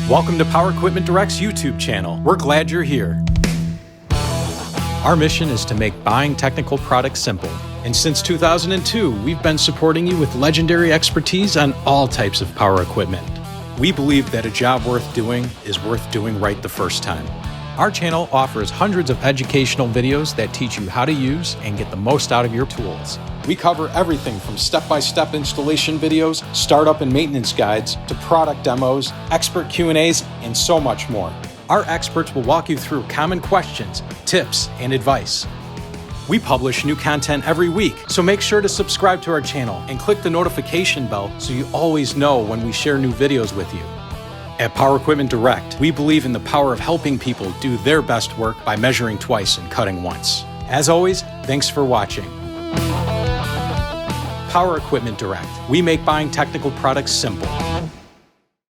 Welcome to Power Equipment Direct's YouTube channel. We're glad you're here. Our mission is to make buying technical products simple. And since 2002, we've been supporting you with legendary expertise on all types of power equipment. We believe that a job worth doing is worth doing right the first time. Our channel offers hundreds of educational videos that teach you how to use and get the most out of your tools. We cover everything from step-by-step installation videos, startup and maintenance guides, to product demos, expert Q&As, and so much more. Our experts will walk you through common questions, tips, and advice. We publish new content every week, so make sure to subscribe to our channel and click the notification bell so you always know when we share new videos with you. At Power Equipment Direct, we believe in the power of helping people do their best work by measuring twice and cutting once. As always, thanks for watching. Power Equipment Direct. We make buying technical products simple.